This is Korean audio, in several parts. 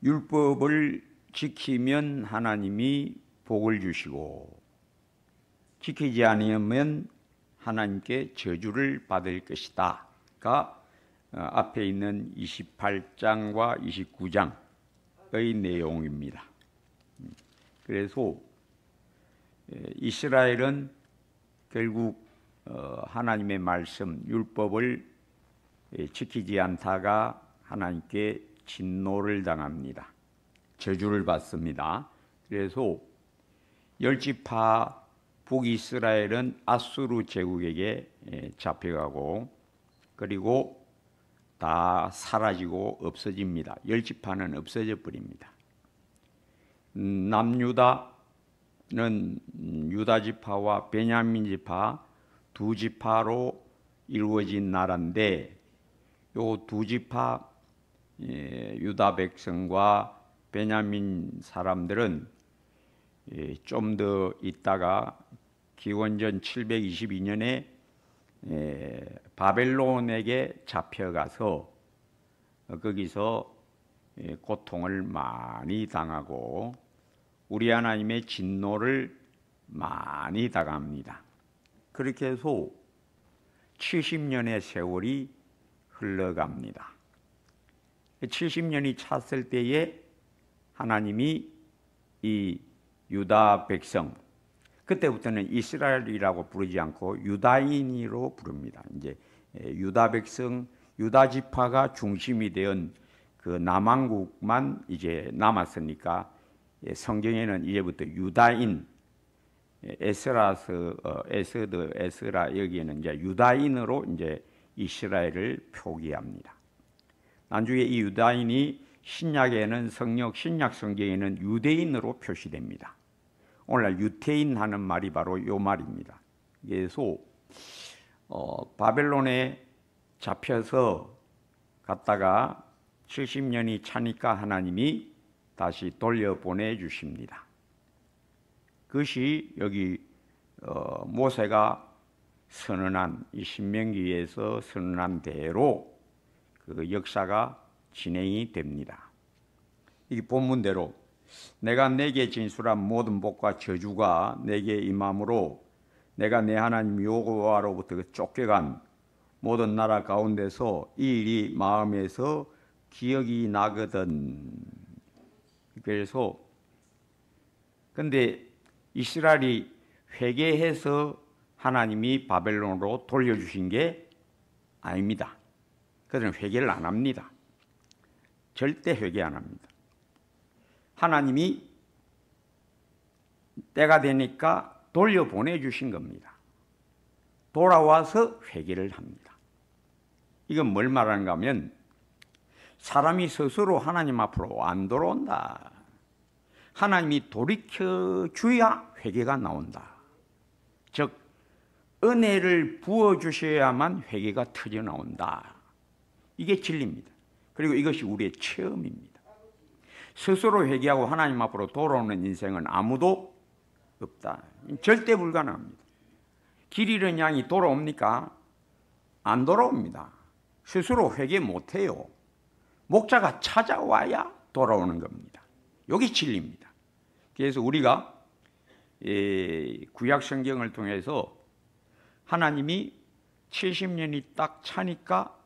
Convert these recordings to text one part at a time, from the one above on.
율법을 지키면 하나님이 복을 주시고 지키지 않으면 하나님께 저주를 받을 것이다.가 앞에 있는 28장과 29장의 내용입니다. 그래서 이스라엘은 결국 하나님의 말씀, 율법을 지키지 않다가 하나님께 진노를 당합니다. 저주를 받습니다. 그래서 열지파 북이스라엘은 아수르 제국에게 잡혀가고 그리고 다 사라지고 없어집니다. 열지파는 없어져 버립니다. 남유다는 유다지파와 베냐민지파 두 지파로 이루어진 나라인데 요 두 지파 유다 백성과 베냐민 사람들은 좀 더 있다가 기원전 722년에 바벨론에게 잡혀가서 거기서 고통을 많이 당하고 우리 하나님의 진노를 많이 당합니다. 그렇게 해서 70년의 세월이 흘러갑니다. 70년이 찼을 때에 하나님이 이 유다 백성, 그때부터는 이스라엘이라고 부르지 않고 유다인으로 부릅니다. 이제 유다 백성, 유다 지파가 중심이 되은 그 남왕국만 이제 남았으니까 성경에는 이제부터 유다인, 에스라 여기에는 이제 유다인으로 이제 이스라엘을 표기합니다. 나중에 이 유다인이 신약 성경에는 유대인으로 표시됩니다. 오늘날 유태인 하는 말이 바로 이 말입니다. 그래서 바벨론에 잡혀서 갔다가 70년이 차니까 하나님이 다시 돌려보내 주십니다. 그것이 여기 모세가 선언한 이 신명기에서 선언한 대로 그 역사가 진행이 됩니다. 이 본문대로 내가 내게 진술한 모든 복과 저주가 내게 임함으로 내가 내 하나님 여호와로부터 쫓겨간 모든 나라 가운데서 이 일이 마음에서 기억이 나거든. 그래서 근데 이스라엘이 회개해서 하나님이 바벨론으로 돌려주신 게 아닙니다. 그들은 회개를 안 합니다. 절대 회개 안 합니다. 하나님이 때가 되니까 돌려보내주신 겁니다. 돌아와서 회개를 합니다. 이건 뭘 말하는가 하면 사람이 스스로 하나님 앞으로 안 돌아온다. 하나님이 돌이켜줘야 회개가 나온다. 즉 은혜를 부어주셔야만 회개가 터져나온다. 이게 진리입니다. 그리고 이것이 우리의 체험입니다. 스스로 회개하고 하나님 앞으로 돌아오는 인생은 아무도 없다. 절대 불가능합니다. 길 잃은 양이 돌아옵니까? 안 돌아옵니다. 스스로 회개 못해요. 목자가 찾아와야 돌아오는 겁니다. 이게 진리입니다. 그래서 우리가 구약 성경을 통해서 하나님이 70년이 딱 차니까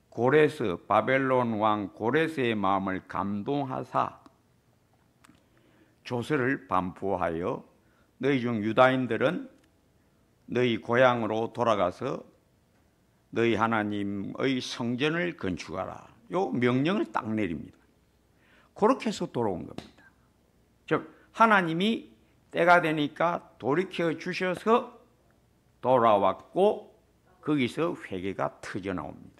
고레스, 바벨론 왕 고레스의 마음을 감동하사 조서를 반포하여 너희 중 유다인들은 너희 고향으로 돌아가서 너희 하나님의 성전을 건축하라. 요 명령을 딱 내립니다. 그렇게 해서 돌아온 겁니다. 즉 하나님이 때가 되니까 돌이켜 주셔서 돌아왔고 거기서 회개가 터져 나옵니다.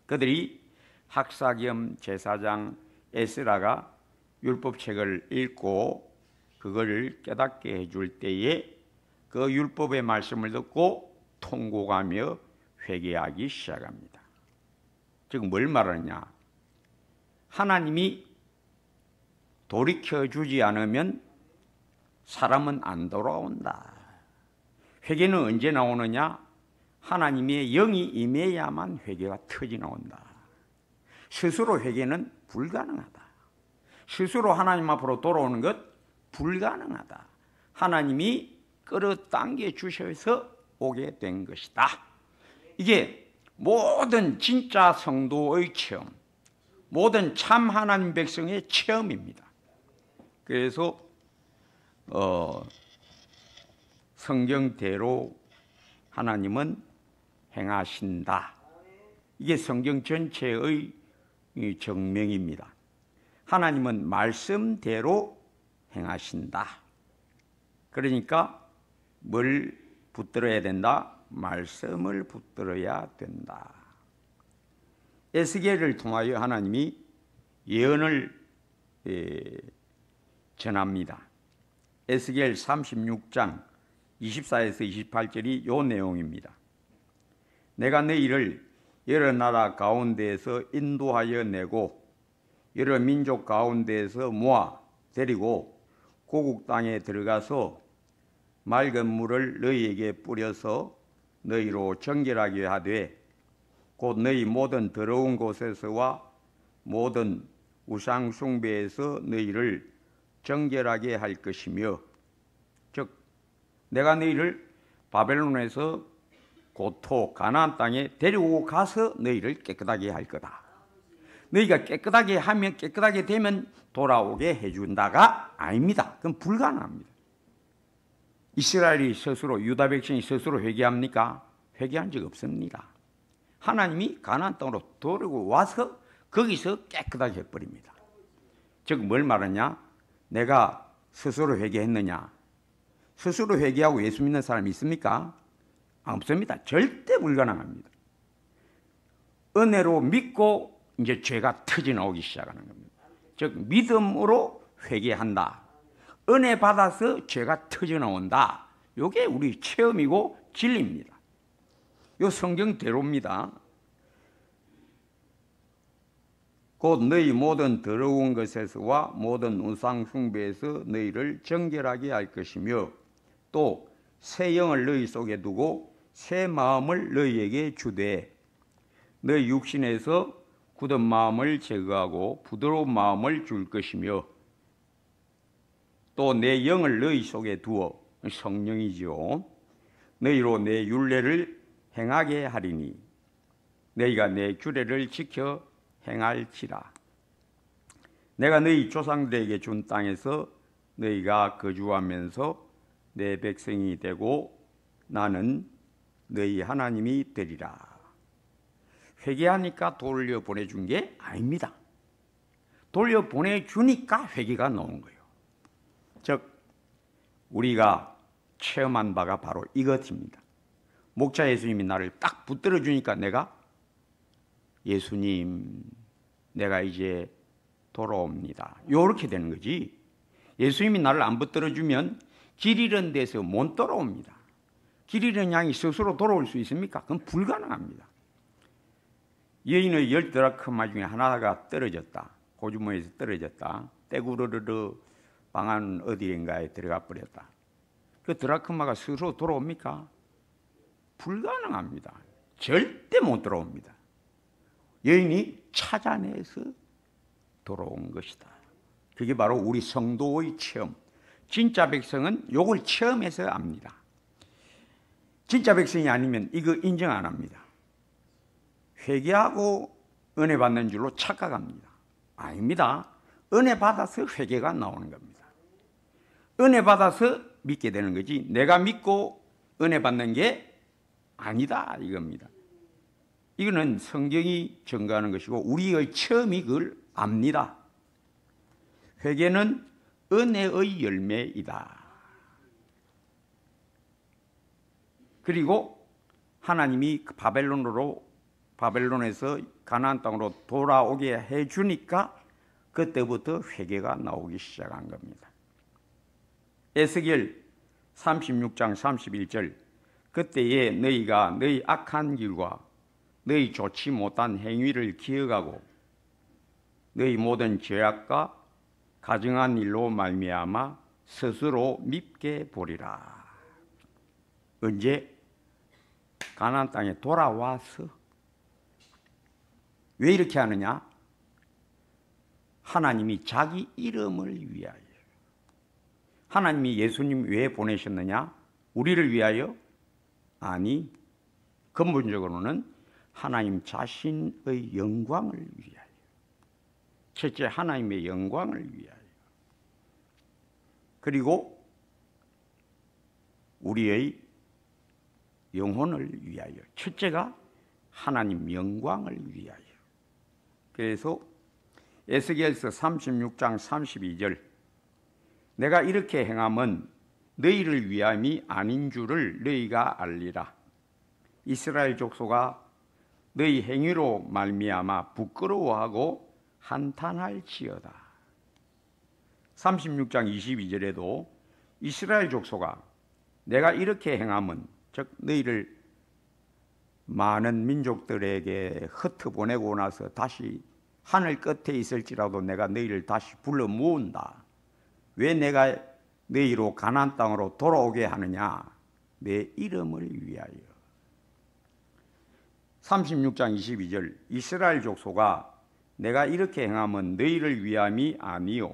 그들이 학사겸 제사장 에스라가 율법책을 읽고 그걸 깨닫게 해줄 때에 그 율법의 말씀을 듣고 통곡하며 회개하기 시작합니다. 즉 뭘 말하느냐? 하나님이 돌이켜주지 않으면 사람은 안 돌아온다. 회개는 언제 나오느냐? 하나님의 영이 임해야만 회개가 터져 나온다. 스스로 회개는 불가능하다. 스스로 하나님 앞으로 돌아오는 것 불가능하다. 하나님이 끌어당겨 주셔서 오게 된 것이다. 이게 모든 진짜 성도의 체험, 모든 참 하나님 백성의 체험입니다. 그래서 성경대로 하나님은 행하신다. 이게 성경 전체의 정명입니다. 하나님은 말씀대로 행하신다. 그러니까 뭘 붙들어야 된다? 말씀을 붙들어야 된다. 에스겔을 통하여 하나님이 예언을 전합니다. 에스겔 36장 24에서 28절이 요 내용입니다. 내가 너희를 여러 나라 가운데에서 인도하여 내고 여러 민족 가운데에서 모아 데리고 고국 땅에 들어가서 맑은 물을 너희에게 뿌려서 너희로 정결하게 하되 곧 너희 모든 더러운 곳에서와 모든 우상 숭배에서 너희를 정결하게 할 것이며, 즉 내가 너희를 바벨론에서 고토 가나안 땅에 데리고 가서 너희를 깨끗하게 할 거다. 너희가 깨끗하게 하면, 깨끗하게 되면 돌아오게 해준다가 아닙니다. 그건 불가능합니다. 이스라엘이 스스로, 유다 백성이 스스로 회개합니까? 회개한 적 없습니다. 하나님이 가나안 땅으로 데리고 와서 거기서 깨끗하게 해버립니다. 즉 뭘 말하냐? 내가 스스로 회개했느냐? 스스로 회개하고 예수 믿는 사람이 있습니까? 없습니다. 절대 불가능합니다. 은혜로 믿고 이제 죄가 터져나오기 시작하는 겁니다. 즉 믿음으로 회개한다. 은혜 받아서 죄가 터져나온다. 이게 우리 체험이고 진리입니다. 이 성경대로입니다. 곧 너희 모든 더러운 것에서와 모든 우상 숭배에서 너희를 정결하게 할 것이며 또 새 영을 너희 속에 두고 새 마음을 너희에게 주되 너희 육신에서 굳은 마음을 제거하고 부드러운 마음을 줄 것이며 또 내 영을 너희 속에 두어, 성령이지요, 너희로 내 율례를 행하게 하리니 너희가 내 규례를 지켜 행할지라. 내가 너희 조상들에게 준 땅에서 너희가 거주하면서 내 백성이 되고 나는 너희 하나님이 되리라. 회개하니까 돌려보내준 게 아닙니다. 돌려보내주니까 회개가 나온 거예요. 즉 우리가 체험한 바가 바로 이것입니다. 목자 예수님이 나를 딱 붙들어 주니까 내가 예수님, 내가 이제 돌아옵니다. 이렇게 되는 거지. 예수님이 나를 안 붙들어 주면 길 잃은 데서 못 돌아옵니다. 길 잃은 양이 스스로 돌아올 수 있습니까? 그건 불가능합니다. 여인의 10드라크마 중에 하나가 떨어졌다. 고주머니에서 떨어졌다. 떼구르르르 방 안 어디인가에 들어가 버렸다. 그 드라크마가 스스로 돌아옵니까? 불가능합니다. 절대 못 돌아옵니다. 여인이 찾아내서 돌아온 것이다. 그게 바로 우리 성도의 체험. 진짜 백성은 이걸 체험해서 압니다. 진짜 백성이 아니면 이거 인정 안 합니다. 회개하고 은혜 받는 줄로 착각합니다. 아닙니다. 은혜 받아서 회개가 나오는 겁니다. 은혜 받아서 믿게 되는 거지 내가 믿고 은혜 받는 게 아니다 이겁니다. 이거는 성경이 증거하는 것이고 우리의 체험이 그걸 압니다. 회개는 은혜의 열매이다. 그리고 하나님이 바벨론에서 가나안 땅으로 돌아오게 해주니까 그때부터 회개가 나오기 시작한 겁니다. 에스겔 36장 31절 그때에 너희가 너희 악한 길과 너희 좋지 못한 행위를 기억하고 너희 모든 죄악과 가증한 일로 말미암아 스스로 밉게 보리라. 언제? 가나안 땅에 돌아와서. 왜 이렇게 하느냐? 하나님이 자기 이름을 위하여. 하나님이 예수님 왜 보내셨느냐? 우리를 위하여? 아니, 근본적으로는 하나님 자신의 영광을 위하여. 첫째, 하나님의 영광을 위하여. 그리고 우리의 영혼을 위하여. 첫째가 하나님 영광을 위하여. 그래서 에스겔서 36장 32절, 내가 이렇게 행함은 너희를 위함이 아닌 줄을 너희가 알리라. 이스라엘 족속아, 너희 행위로 말미암아 부끄러워하고 한탄할지어다. 36장 22절에도 이스라엘 족속아, 내가 이렇게 행함은, 즉 너희를 많은 민족들에게 흩어보내고 나서 다시 하늘 끝에 있을지라도 내가 너희를 다시 불러 모은다. 왜 내가 너희로 가나안 땅으로 돌아오게 하느냐? 내 이름을 위하여. 36장 22절, 이스라엘 족속아, 내가 이렇게 행함은 너희를 위함이 아니요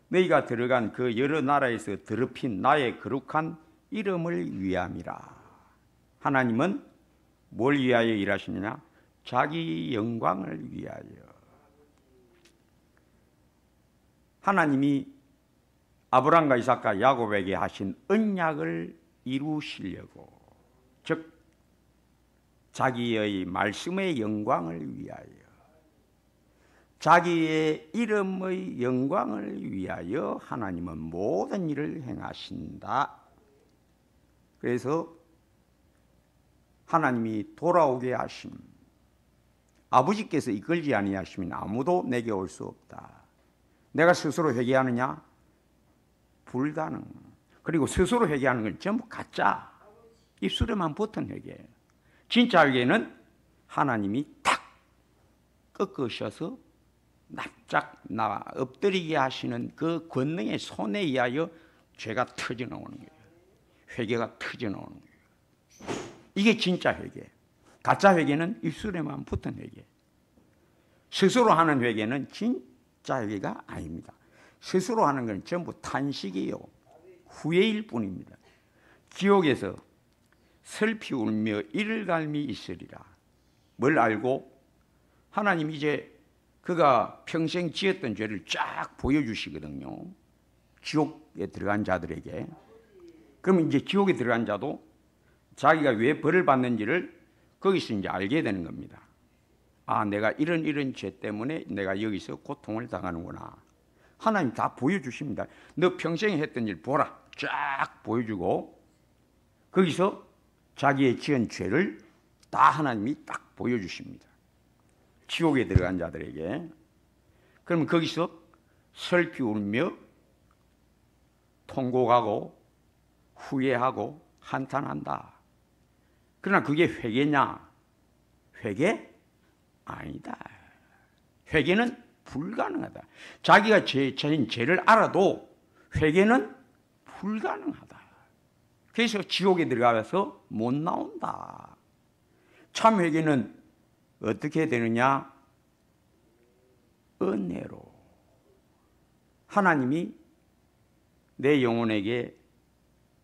너희가 들어간 그 여러 나라에서 더럽힌 나의 거룩한 이름을 위함이라. 하나님은 뭘 위하여 일하시느냐? 자기 영광을 위하여. 하나님이 아브라함과 이삭과 야곱에게 하신 언약을 이루시려고, 즉 자기의 말씀의 영광을 위하여, 자기의 이름의 영광을 위하여 하나님은 모든 일을 행하신다. 그래서 하나님이 돌아오게 하심, 아버지께서 이끌지 아니하시면 아무도 내게 올 수 없다. 내가 스스로 회개하느냐? 불가능. 그리고 스스로 회개하는 건 전부 가짜. 입술에만 붙은 회개. 진짜 회개는 하나님이 탁 꺾으셔서 납작 엎드리게 하시는 그 권능의 손에 의하여 죄가 터져 나오는 거예요. 회개가 터져 나오는 거예요. 이게 진짜 회개. 가짜 회개는 입술에만 붙은 회개. 스스로 하는 회개는 진짜 회개가 아닙니다. 스스로 하는 건 전부 탄식이요, 후회일 뿐입니다. 지옥에서 슬피 울며 이를 갈미 있으리라. 뭘 알고? 하나님 이제 그가 평생 지었던 죄를 쫙 보여주시거든요. 지옥에 들어간 자들에게. 그러면 이제 지옥에 들어간 자도 자기가 왜 벌을 받는지를 거기서 이제 알게 되는 겁니다. 아, 내가 이런 죄 때문에 내가 여기서 고통을 당하는구나. 하나님 다 보여주십니다. 너 평생에 했던 일 보라. 쫙 보여주고 거기서 자기의 지은 죄를 다 하나님이 딱 보여주십니다. 지옥에 들어간 자들에게. 그러면 거기서 슬피 울며 통곡하고 후회하고 한탄한다. 그러나 그게 회개냐? 회개? 아니다. 회개는 불가능하다. 자기가 자신 죄를 알아도 회개는 불가능하다. 그래서 지옥에 들어가서 못 나온다. 참 회개는 어떻게 되느냐? 은혜로. 하나님이 내 영혼에게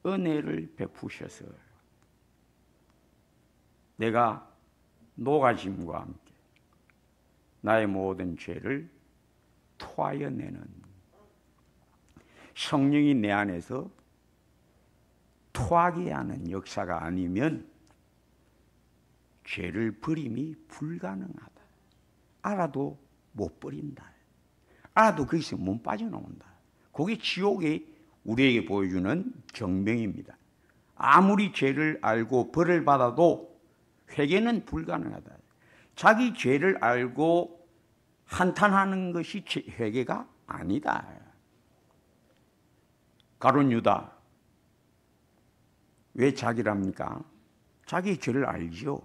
은혜를 베푸셔서 내가 노가짐과 함께 나의 모든 죄를 토하여 내는 성령이 내 안에서 토하게 하는 역사가 아니면 죄를 버림이 불가능하다. 알아도 못 버린다. 알아도 거기서 못 빠져나온다. 그게 지옥이 우리에게 보여주는 정명입니다. 아무리 죄를 알고 벌을 받아도 회개는 불가능하다. 자기 죄를 알고 한탄하는 것이 회개가 아니다. 가룟 유다 왜 자기랍니까? 자기 죄를 알지요.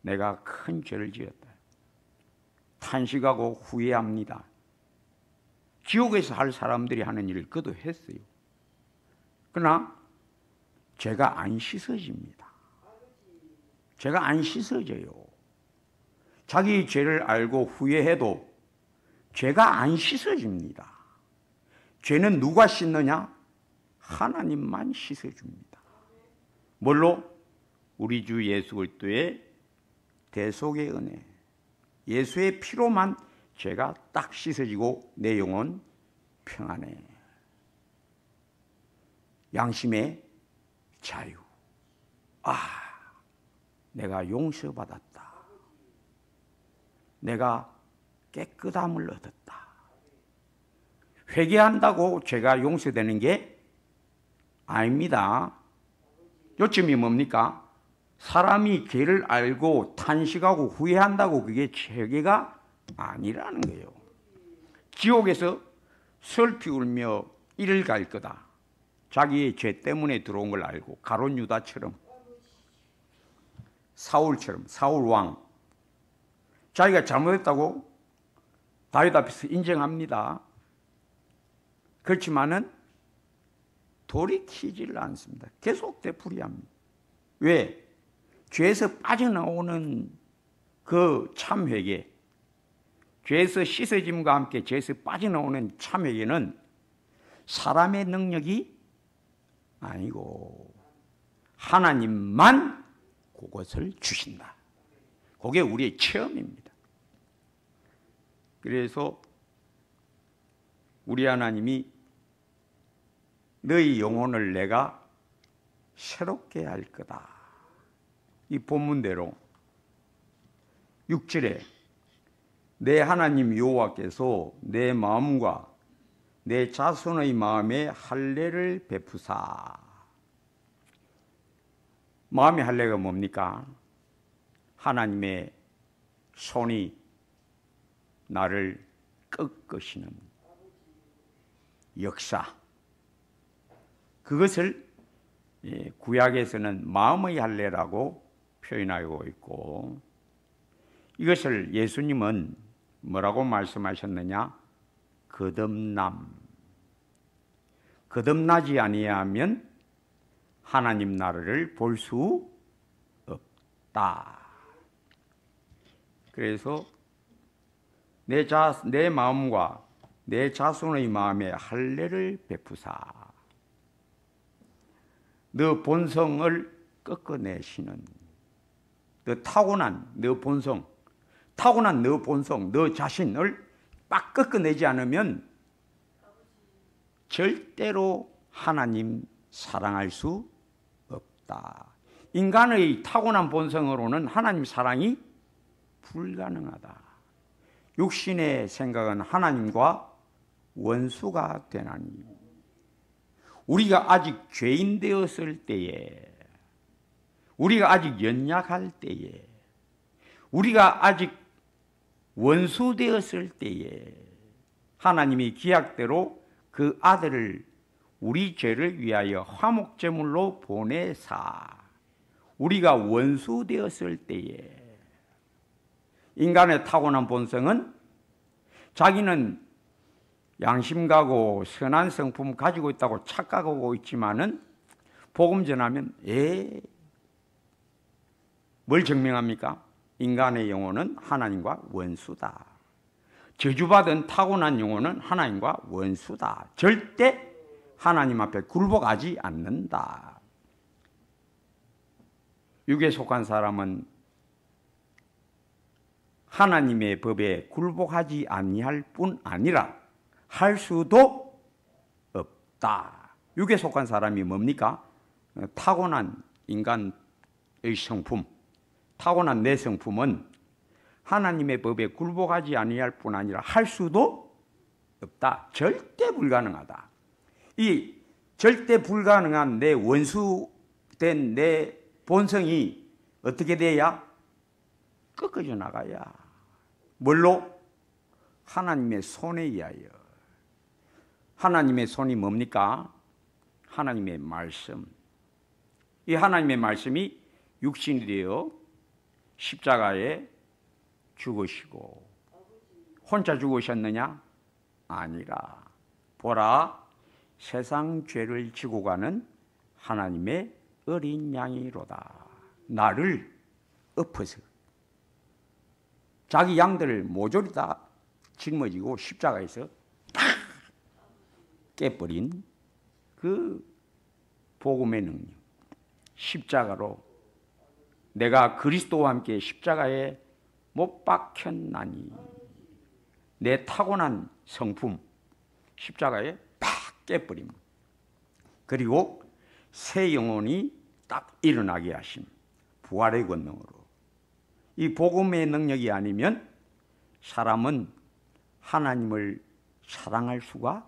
내가 큰 죄를 지었다. 탄식하고 후회합니다. 지옥에서 할 사람들이 하는 일을 그도 했어요. 그러나 죄가 안 씻어집니다. 죄가 안 씻어져요. 자기 죄를 알고 후회해도 죄가 안 씻어집니다. 죄는 누가 씻느냐? 하나님만 씻어줍니다. 뭘로? 우리 주 예수 그리스도의 대속의 은혜, 예수의 피로만 죄가 딱 씻어지고 내 영혼 평안해. 양심의 자유. 내가 용서받았다. 내가 깨끗함을 얻었다. 회개한다고 죄가 용서되는 게 아닙니다. 요점이 뭡니까? 사람이 죄를 알고 탄식하고 후회한다고 그게 회개가 아니라는 거예요. 지옥에서 슬피 울며 이를 갈 거다. 자기의 죄 때문에 들어온 걸 알고 가룟 유다처럼, 사울처럼, 사울 왕 자기가 잘못했다고 다윗 앞에서 인정합니다. 그렇지만은 돌이키지를 않습니다. 계속 되풀이합니다. 왜? 죄에서 빠져나오는 그 참회개, 죄에서 씻어짐과 함께 죄에서 빠져나오는 참회개는 사람의 능력이 아니고 하나님만 그것을 주신다. 그게 우리의 체험입니다. 그래서 우리 하나님이 너희 영혼을 내가 새롭게 할 거다. 이 본문대로 6절에 내 하나님 여호와께서 내 마음과 내 자손의 마음에 할례를 베푸사. 마음의 할례가 뭡니까? 하나님의 손이 나를 꺾으시는 역사. 그것을 구약에서는 마음의 할례라고 표현하고 있고, 이것을 예수님은 뭐라고 말씀하셨느냐? 거듭나지 아니하면 하나님 나라를 볼 수 없다. 그래서 내 마음과 내 자손의 마음에 할례를 베푸사. 너 본성을 꺾어내시는, 너 타고난 너 본성, 타고난 너 본성, 너 자신을 빡 꺾어내지 않으면 절대로 하나님 사랑할 수 없다. 인간의 타고난 본성으로는 하나님 사랑이 불가능하다. 육신의 생각은 하나님과 원수가 되나니. 우리가 아직 죄인 되었을 때에, 우리가 아직 연약할 때에, 우리가 아직 원수 되었을 때에 하나님이 기약대로 그 아들을 우리 죄를 위하여 화목제물로 보내사, 우리가 원수 되었을 때에 인간의 타고난 본성은 자기는 양심가고 선한 성품 가지고 있다고 착각하고 있지만은 복음 전하면 뭘 증명합니까? 인간의 영혼은 하나님과 원수다. 저주받은 타고난 영혼은 하나님과 원수다. 절대 하나님 앞에 굴복하지 않는다. 육에 속한 사람은 하나님의 법에 굴복하지 아니할 뿐 아니라 할 수도 없다. 육에 속한 사람이 뭡니까? 타고난 인간의 성품, 타고난 내 성품은 하나님의 법에 굴복하지 아니할 뿐 아니라 할 수도 없다. 절대 불가능하다. 이 절대 불가능한 내 원수된 내 본성이 어떻게 돼야? 꺾어져 나가야. 뭘로? 하나님의 손에 의하여. 하나님의 손이 뭡니까? 하나님의 말씀. 이 하나님의 말씀이 육신이 되어 십자가에 죽으시고, 혼자 죽으셨느냐? 아니라 보라, 세상 죄를 지고 가는 하나님의 어린 양이로다. 나를 엎어서 자기 양들을 모조리 다 짊어지고 십자가에서 탁 깨버린 그 복음의 능력. 십자가로 내가 그리스도와 함께 십자가에 못 박혔나니 내 타고난 성품 십자가에 팍 깨버림. 그리고 새 영혼이 딱 일어나게 하심. 부활의 권능으로. 이 복음의 능력이 아니면 사람은 하나님을 사랑할 수가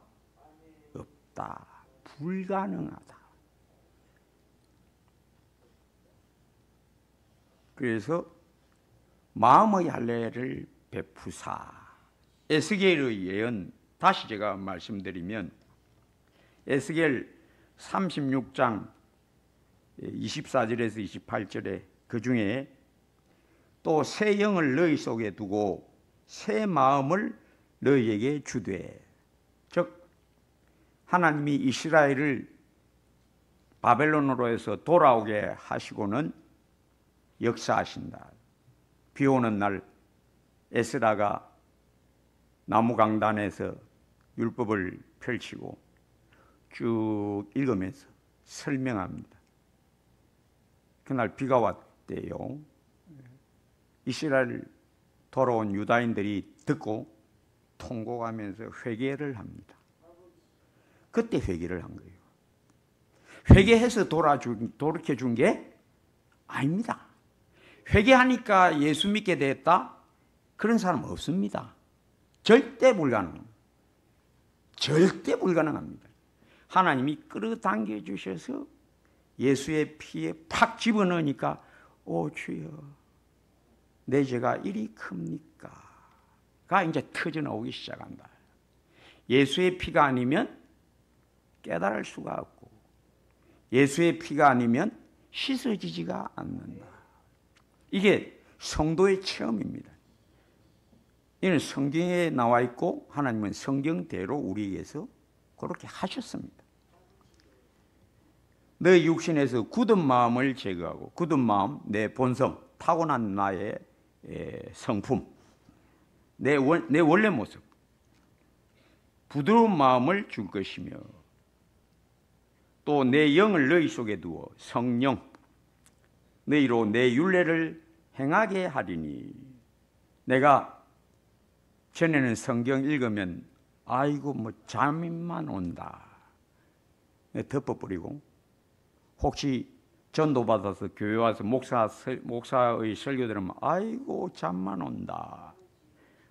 없다. 불가능하다. 그래서 마음의 할례를 베푸사. 에스겔의 예언 다시 제가 말씀드리면 에스겔 36장 24절에서 28절에 그 중에 또 새 영을 너희 속에 두고 새 마음을 너희에게 주되, 즉 하나님이 이스라엘을 바벨론으로 해서 돌아오게 하시고는 역사하신다. 비 오는 날 에스라가 나무 강단에서 율법을 펼치고 쭉 읽으면서 설명합니다. 그날 비가 왔대요. 이스라엘 돌아온 유다인들이 듣고 통곡하면서 회개를 합니다. 그때 회개를 한 거예요. 회개해서 돌이켜준 게 아닙니다. 회개하니까 예수 믿게 됐다? 그런 사람 없습니다. 절대 불가능합니다. 절대 불가능합니다. 하나님이 끌어당겨 주셔서 예수의 피에 팍 집어넣으니까 오 주여 내 죄가 이리 큽니까? 가 이제 터져나오기 시작한다. 예수의 피가 아니면 깨달을 수가 없고 예수의 피가 아니면 씻어지지가 않는다. 이게 성도의 체험입니다. 이는 성경에 나와 있고 하나님은 성경대로 우리에게서 그렇게 하셨습니다. 너희 육신에서 굳은 마음을 제거하고, 굳은 마음, 내 본성, 타고난 나의 성품, 내 원래 모습, 부드러운 마음을 줄 것이며 또 내 영을 너희 속에 두어 성령, 너희로 내 율례를 행하게 하리니. 내가 전에는 성경 읽으면 아이고 뭐 잠만 온다 덮어버리고, 혹시 전도받아서 교회 와서 목사의 설교 들으면 아이고 잠만 온다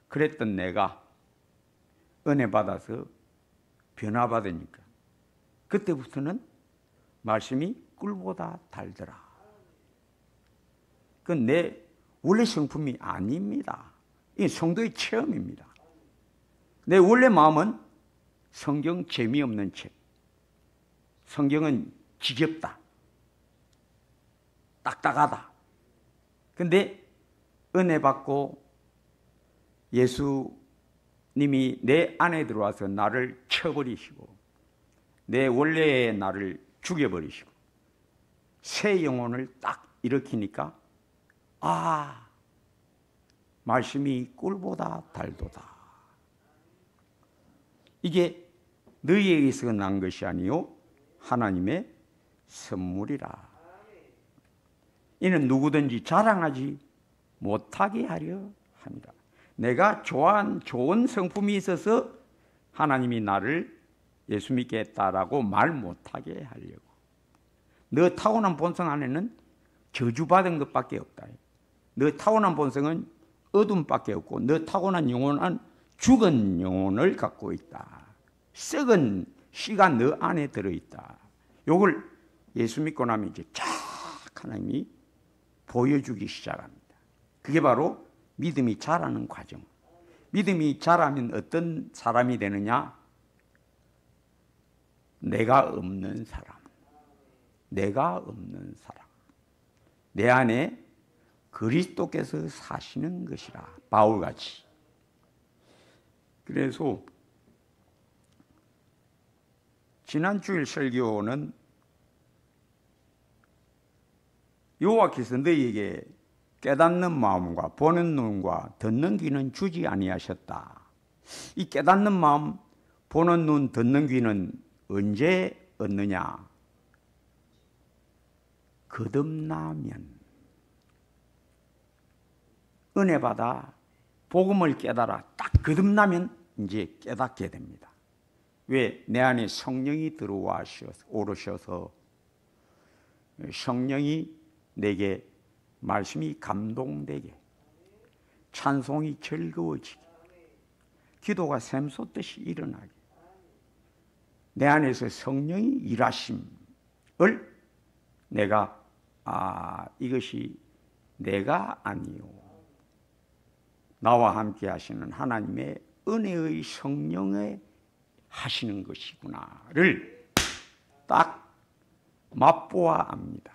그랬던 내가 은혜 받아서 변화받으니까 그때부터는 말씀이 꿀보다 달더라. 그건 내 원래 성품이 아닙니다. 이 성도의 체험입니다. 내 원래 마음은 성경 재미없는 책, 성경은 지겹다, 딱딱하다. 근데 은혜 받고 예수님이 내 안에 들어와서 나를 쳐버리시고 내 원래의 나를 죽여버리시고 새 영혼을 딱 일으키니까 아, 말씀이 꿀보다 달도다. 이게 너희에게서 난 것이 아니요 하나님의 선물이라. 이는 누구든지 자랑하지 못하게 하려 합니다. 내가 좋은 성품이 있어서 하나님이 나를 예수 믿게 했다라고 말 못하게 하려고. 너 타고난 본성 안에는 저주받은 것밖에 없다. 너 타고난 본성은 어둠밖에 없고 너 타고난 영혼은 죽은 영혼을 갖고 있다. 썩은 씨가 너 안에 들어있다. 요걸 예수 믿고 나면 이제 쫙 하나님이 보여주기 시작합니다. 그게 바로 믿음이 자라는 과정. 믿음이 자라면 어떤 사람이 되느냐? 내가 없는 사람. 내가 없는 사람. 내 안에 그리스도께서 사시는 것이라. 바울같이. 그래서 지난 주일 설교는 여호와께서 너희에게 깨닫는 마음과 보는 눈과 듣는 귀는 주지 아니하셨다. 이 깨닫는 마음, 보는 눈, 듣는 귀는 언제 얻느냐? 거듭나면. 은혜 받아 복음을 깨달아 딱 거듭나면 이제 깨닫게 됩니다. 왜? 내 안에 성령이 들어와 오르셔서 성령이 내게 말씀이 감동되게, 찬송이 즐거워지게, 기도가 샘솟듯이 일어나게, 내 안에서 성령이 일하심을 내가 이것이 내가 아니요 나와 함께 하시는 하나님의 은혜의 성령에 하시는 것이구나를 딱 맛보아 압니다.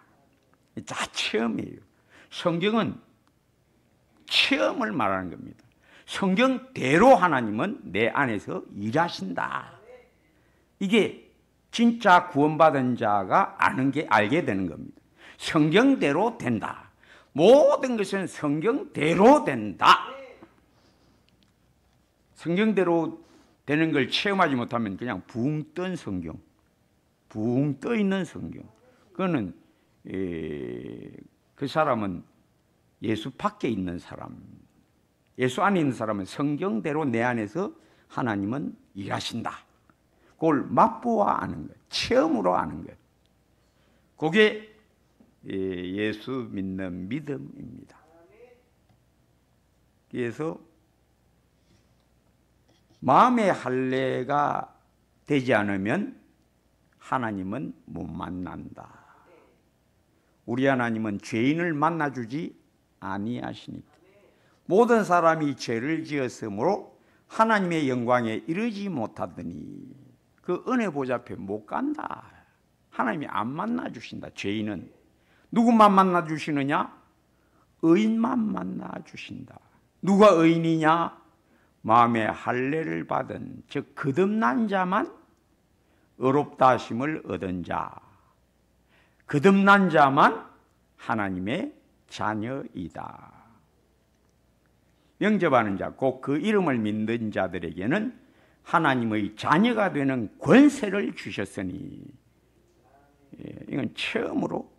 다 체험이에요. 성경은 체험을 말하는 겁니다. 성경대로 하나님은 내 안에서 일하신다. 이게 진짜 구원받은 자가 알게 되는 겁니다. 성경대로 된다. 모든 것은 성경대로 된다. 성경대로 되는 걸 체험하지 못하면 그냥 붕 뜬 성경, 붕 떠 있는 성경. 그거는 그 사람은 예수 밖에 있는 사람. 예수 안에 있는 사람은 성경대로 내 안에서 하나님은 일하신다. 그걸 맛보아 아는 것, 체험으로 아는 것. 그게 예수 믿는 믿음입니다. 그래서 마음의 할례가 되지 않으면 하나님은 못 만난다. 우리 하나님은 죄인을 만나주지 아니하시니까. 모든 사람이 죄를 지었으므로 하나님의 영광에 이르지 못하더니 그 은혜 보좌 앞에 못 간다. 하나님이 안 만나주신다. 죄인은 누구만 만나주시느냐? 의인만 만나주신다. 누가 의인이냐? 마음의 할례를 받은, 즉 거듭난 자만 의롭다 하심을 얻은 자, 거듭난 자만 하나님의 자녀이다. 영접하는 자, 곧 그 이름을 믿는 자들에게는 하나님의 자녀가 되는 권세를 주셨으니, 이건 체험으로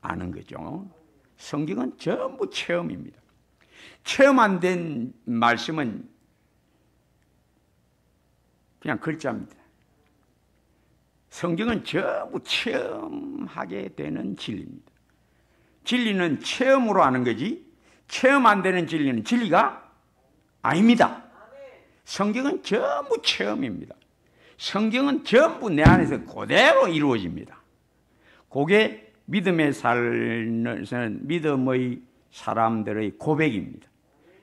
아는 거죠. 성경은 전부 체험입니다. 체험 안 된 말씀은 그냥 글자입니다. 성경은 전부 체험하게 되는 진리입니다. 진리는 체험으로 아는 거지, 체험 안 되는 진리는 진리가 아닙니다. 성경은 전부 체험입니다. 성경은 전부 내 안에서 그대로 이루어집니다. 그게 믿음의 삶은 믿음의 사람들의 고백입니다.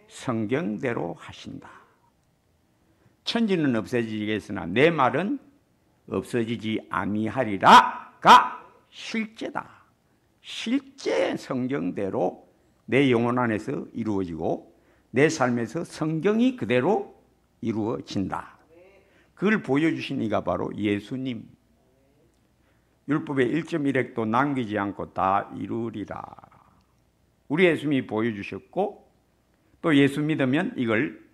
성경대로 하신다. 천지는 없어지겠으나 내 말은 없어지지 아니하리라가 실제다. 실제 성경대로 내 영혼 안에서 이루어지고 내 삶에서 성경이 그대로 이루어진다. 그걸 보여주신 이가 바로 예수님. 율법의 1.1획도 남기지 않고 다 이루리라. 우리 예수님이 보여주셨고 또 예수 믿으면 이걸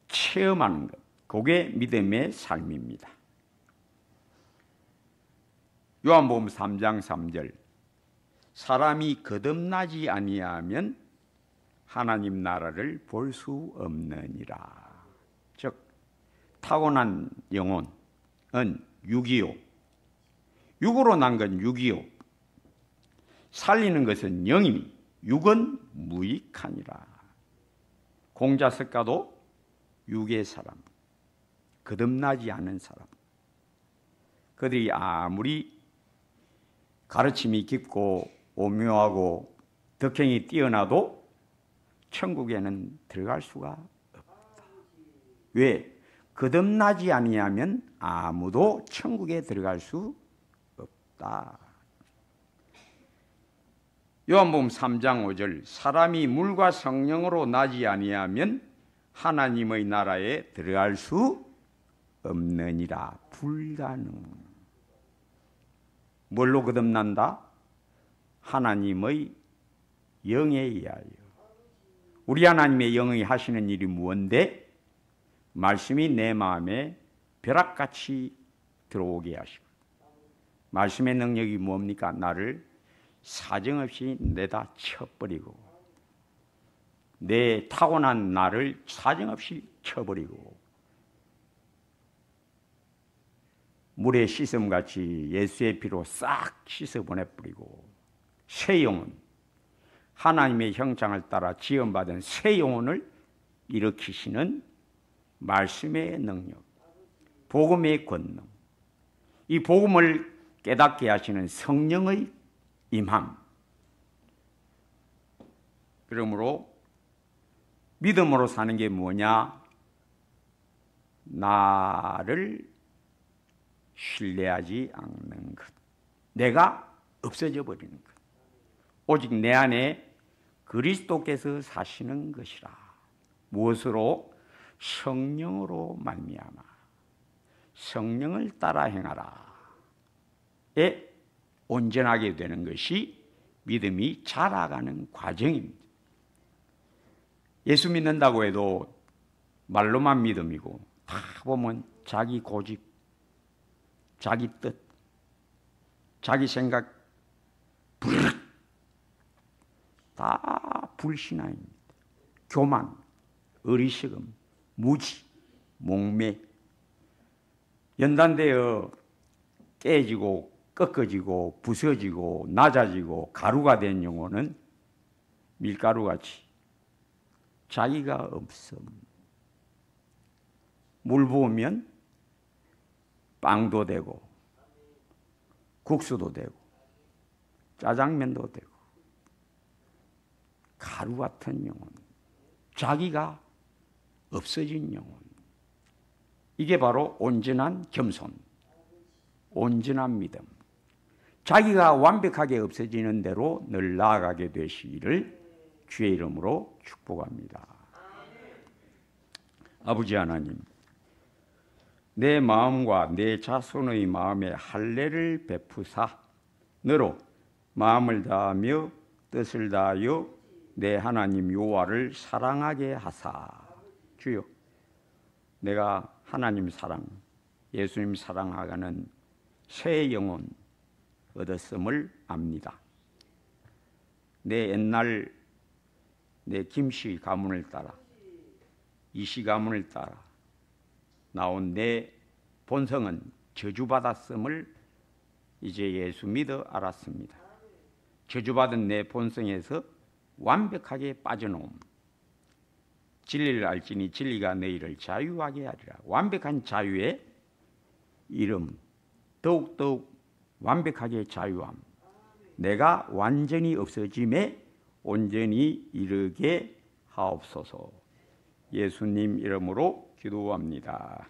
체험하는 것, 그게 믿음의 삶입니다. 요한복음 3장 3절, 사람이 거듭나지 아니하면 하나님 나라를 볼 수 없느니라. 즉 타고난 영혼은 육이요, 육으로 난 건 육이요, 살리는 것은 영이니 육은 무익하니라. 공자석가도 육의 사람, 거듭나지 않은 사람, 그들이 아무리 가르침이 깊고 오묘하고 덕행이 뛰어나도 천국에는 들어갈 수가 없다. 왜? 거듭나지 아니하면 아무도 천국에 들어갈 수 없다. 요한복음 3장 5절, 사람이 물과 성령으로 나지 아니하면 하나님의 나라에 들어갈 수 없느니라. 불가능. 뭘로 거듭난다? 하나님의 영에 의하여. 우리 하나님의 영이 하시는 일이 무언데? 말씀이 내 마음에 벼락같이 들어오게 하시고, 말씀의 능력이 뭡니까? 나를 사정없이 내다 쳐버리고, 내 타고난 나를 사정없이 쳐버리고, 물에 씻음같이 예수의 피로 싹 씻어보내버리고, 새 영혼, 하나님의 형상을 따라 지음받은 새 영혼을 일으키시는 말씀의 능력, 복음의 권능, 이 복음을 깨닫게 하시는 성령의 임함. 그러므로 믿음으로 사는 게 뭐냐? 나를 신뢰하지 않는 것, 내가 없어져 버리는 것, 오직 내 안에 그리스도께서 사시는 것이라. 무엇으로? 성령으로 말미암아 성령을 따라 행하라 에 온전하게 되는 것이 믿음이 자라가는 과정입니다. 예수 믿는다고 해도 말로만 믿음이고, 다 보면 자기 고집, 자기 뜻, 자기 생각, 다 불신앙입니다. 교만, 어리석음, 무지, 목매, 연단되어 깨지고 꺾어지고 부서지고 낮아지고 가루가 된 영혼은 밀가루같이 자기가 없음. 물 부으면 빵도 되고 국수도 되고 짜장면도 되고, 가루 같은 영혼, 자기가 없어진 영혼. 이게 바로 온전한 겸손, 온전한 믿음. 자기가 완벽하게 없어지는 대로 늘 나아가게 되시기를 주의 이름으로 축복합니다. 아버지 하나님, 내 마음과 내 자손의 마음에 할례를 베푸사 너로 마음을 다하며 뜻을 다하여 내 하나님 여호와를 사랑하게 하사. 주여, 내가 하나님 사랑, 예수님 사랑하는 새 영혼 얻었음을 압니다. 내 옛날 내 김씨 가문을 따라, 이씨 가문을 따라 나온 내 본성은 저주받았음을 이제 예수 믿어 알았습니다. 저주받은 내 본성에서 완벽하게 빠져나옴. 진리를 알지니 진리가 너희를 자유하게 하리라. 완벽한 자유의 이름, 더욱더욱 완벽하게 자유함. 내가 완전히 없어짐에 온전히 이르게 하옵소서. 예수님 이름으로 기도합니다.